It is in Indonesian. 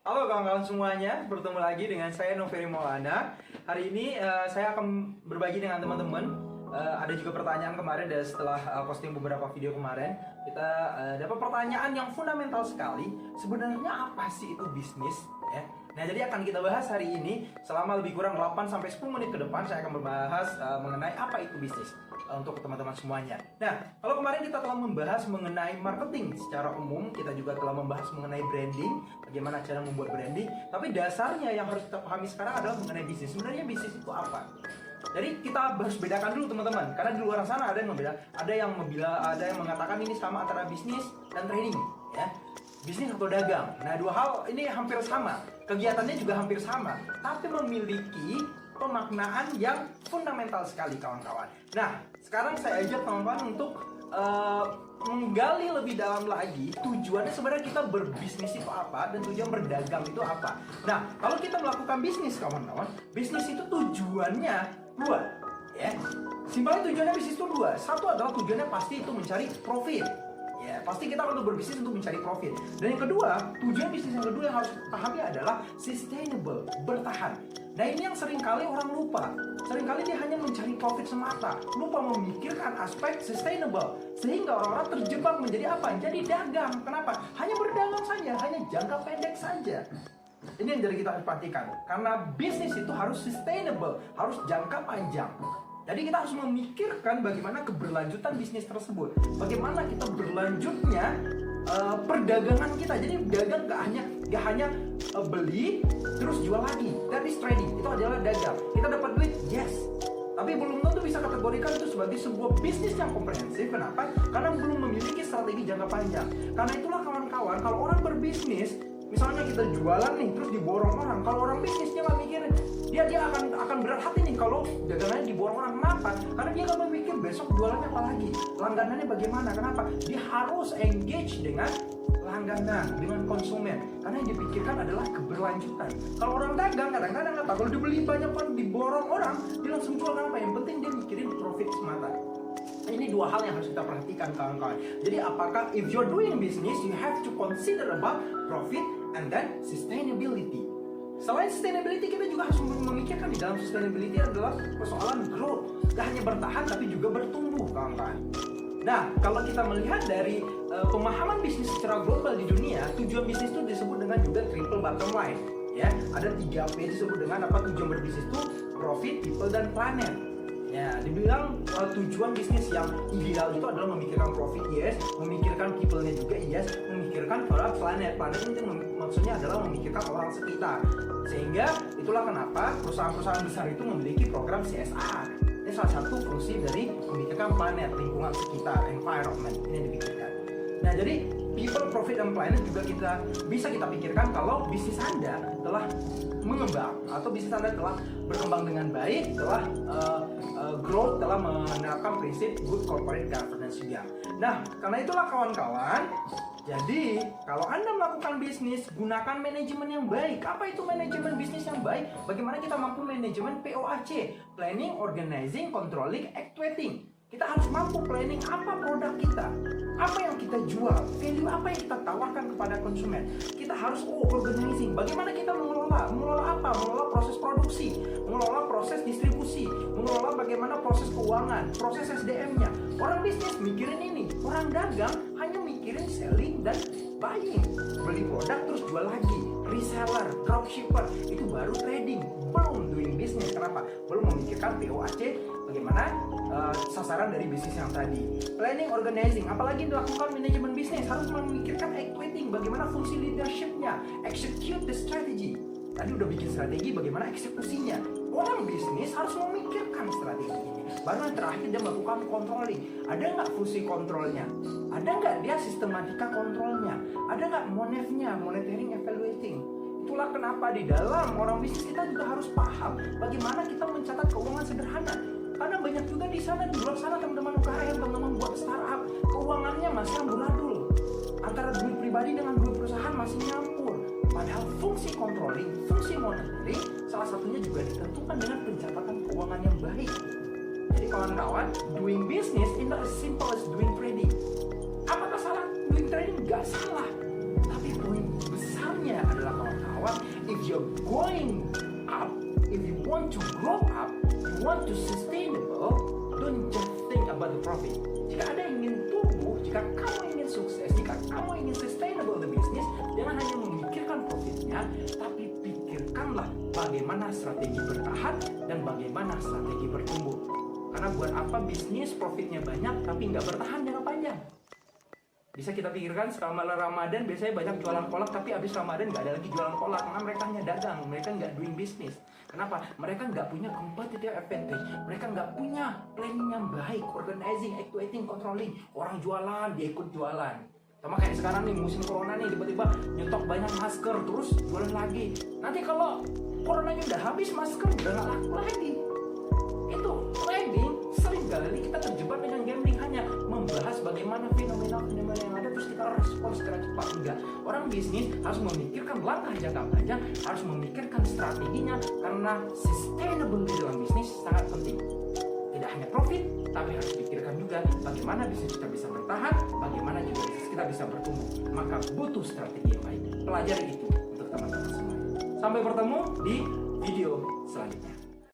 Halo kawan-kawan semuanya, bertemu lagi dengan saya Noveri Maulana. Hari ini saya akan berbagi dengan teman-teman. Ada juga pertanyaan kemarin dan setelah posting beberapa video kemarin, kita dapat pertanyaan yang fundamental sekali. Sebenarnya apa sih itu bisnis? Ya. Nah, jadi akan kita bahas hari ini selama lebih kurang 8-10 menit ke depan. Saya akan membahas mengenai apa itu bisnis untuk teman-teman semuanya. Nah, kalau kemarin kita telah membahas mengenai marketing secara umum, kita juga telah membahas mengenai branding, bagaimana cara membuat branding. Tapi dasarnya yang harus kita pahami sekarang adalah mengenai bisnis. Sebenarnya bisnis itu apa? Jadi kita harus bedakan dulu teman-teman, karena di luar sana ada yang mengatakan ini sama antara bisnis dan trading, ya. Bisnis atau dagang. Nah, dua hal ini hampir sama, kegiatannya juga hampir sama, tapi memiliki pemaknaan yang fundamental sekali kawan-kawan. Nah, sekarang saya ajak teman-teman untuk menggali lebih dalam lagi tujuannya sebenarnya kita berbisnis itu apa dan tujuan berdagang itu apa. Nah, kalau kita melakukan bisnis kawan-kawan, bisnis itu tujuannya dua, ya. Simpelnya tujuannya bisnis itu dua. Satu adalah tujuannya pasti itu mencari profit. Ya, pasti kita untuk berbisnis untuk mencari profit. Dan yang kedua, tujuan bisnis yang kedua yang harus pahami adalah sustainable, bertahan. Nah, ini yang seringkali orang lupa. Seringkali dia hanya mencari profit semata, lupa memikirkan aspek sustainable. Sehingga orang-orang terjebak menjadi apa? Jadi dagang. Kenapa? Hanya berdagang saja, hanya jangka pendek saja. Ini yang jadi kita harus perhatikan. Karena bisnis itu harus sustainable, harus jangka panjang. Jadi kita harus memikirkan bagaimana keberlanjutan bisnis tersebut. Bagaimana kita berlanjutnya perdagangan kita. Jadi dagang gak hanya beli terus jual lagi. That is trading. Itu adalah dagang. Kita dapat duit, yes. Tapi belum tentu bisa kategorikan itu sebagai sebuah bisnis yang komprehensif. Kenapa? Karena belum memiliki strategi jangka panjang. Karena itulah kawan-kawan, kalau orang berbisnis, misalnya kita jualan nih, terus diborong orang. Kalau orang bisnis dia nggak mikir, dia akan berat hati nih kalau dagangannya diborong orang. Kenapa? Karena dia nggak memikir besok jualannya apa lagi, langganannya bagaimana. Kenapa? Dia harus engage dengan langganan, dengan konsumen. Karena yang dipikirkan adalah keberlanjutan. Kalau orang dagang kadang-kadang apa? Kalau dibeli banyak kan diborong orang, dia langsung jual. Apa? Yang penting dia mikirin profit semata. Ini dua hal yang harus kita perhatikan kawan-kawan. Jadi apakah if you're doing business, you have to consider about profit and then sustainability. Selain sustainability, kita juga harus memikirkan di dalam sustainability adalah persoalan growth. Tidak hanya bertahan tapi juga bertumbuh kawan-kawan. Nah, kalau kita melihat dari pemahaman bisnis secara global di dunia, tujuan bisnis itu disebut dengan juga triple bottom line. Ya, ada 3P disebut dengan apa tujuan berbisnis itu: profit, people, dan planet. Ya, dibilang tujuan bisnis yang ideal itu adalah memikirkan profit, yes, memikirkan people-nya juga, yes, memikirkan para planet. Planet itu maksudnya adalah memikirkan orang sekitar. Sehingga itulah kenapa perusahaan-perusahaan besar itu memiliki program CSR. Ini salah satu fungsi dari memikirkan planet, lingkungan sekitar, environment, ini yang dipikirkan. Nah, jadi people, profit, dan planet juga bisa kita pikirkan kalau bisnis Anda telah mengembang atau bisnis Anda telah berkembang dengan baik, telah growth, telah menerapkan prinsip good corporate governance juga. Nah, karena itulah kawan-kawan, jadi kalau Anda melakukan bisnis, gunakan manajemen yang baik. Apa itu manajemen bisnis yang baik? Bagaimana kita mampu manajemen POAC, planning, organizing, controlling, actuating. Kita harus mampu planning apa produk kita, apa yang kita jual, value apa yang kita tawarkan kepada konsumen. Kita harus organizing, bagaimana kita mengelola apa? Mengelola proses produksi, mengelola proses distribusi, mengelola bagaimana proses keuangan, proses SDM-nya. Orang bisnis mikirin ini, orang dagang hanya mikirin selling dan buying, beli produk terus jual lagi. Reseller, dropshipper, itu baru trading, belum doing business. Kenapa? Belum memikirkan POAC, bagaimana sasaran dari bisnis yang tadi. Planning, organizing, apalagi dilakukan manajemen bisnis, harus memikirkan actuating, bagaimana fungsi leadershipnya, execute the strategy. Tadi udah bikin strategi, bagaimana eksekusinya. Orang bisnis harus memikirkan strategi ini. Baru yang terakhir dia melakukan controlling. Ada nggak fungsi kontrolnya? Ada nggak dia sistematika kontrolnya? Ada nggak monefnya, monitoring, evaluating? Itulah kenapa di dalam orang bisnis kita juga harus paham bagaimana kita mencatat keuangan sederhana. Karena banyak juga di sana, di luar sana teman-teman UKM, teman-teman buat startup, keuangannya masih amburadul. Antara duit pribadi dengan duit perusahaan masih nyampur. Padahal fungsi controlling, fungsi monitoring, salah satunya juga ditentukan dengan pencatatan keuangan yang baik. Jadi kawan-kawan, doing business is not as simple as doing trading. Apakah salah doing trading? Gak salah. Tapi poin besarnya adalah kawan-kawan, you're going up, if you want to grow up, you want to sustainable, don't just think about the profit. Jika ada yang ingin tumbuh, jika kamu ingin sukses, jika kamu ingin sustainable the business, jangan hanya memikirkan profitnya, tapi pikirkanlah bagaimana strategi bertahan dan bagaimana strategi bertumbuh. Karena buat apa bisnis profitnya banyak tapi nggak bertahan jangka panjang? Bisa kita pikirkan selama Ramadan biasanya banyak jualan kolak, tapi habis Ramadan nggak ada lagi jualan kolak karena mereka hanya dagang, mereka nggak doing business. Kenapa? Mereka nggak punya competitive advantage, mereka nggak punya planning yang baik, organizing, actuating, controlling. Orang jualan, dia ikut jualan. Sama kayak sekarang nih musim corona nih, tiba-tiba nyetok banyak masker terus jualan lagi. Nanti kalau coronanya udah habis, masker udah nggak laku lagi. Itu trading seringkali kita terjebak dengan gambling, hanya membahas bagaimana fenomena yang ada terus kita respon secara cepat. Enggak, orang bisnis harus memikirkan langkah jangka panjang, harus memikirkan strateginya, karena sustainability dalam bisnis sangat penting. Tidak hanya profit, tapi harus pikirkan juga bagaimana bisnis kita bisa bertahan, bagaimana juga bisnis kita bisa bertumbuh. Maka butuh strategi yang baik. Pelajari itu untuk teman-teman semua. Sampai bertemu di video selanjutnya.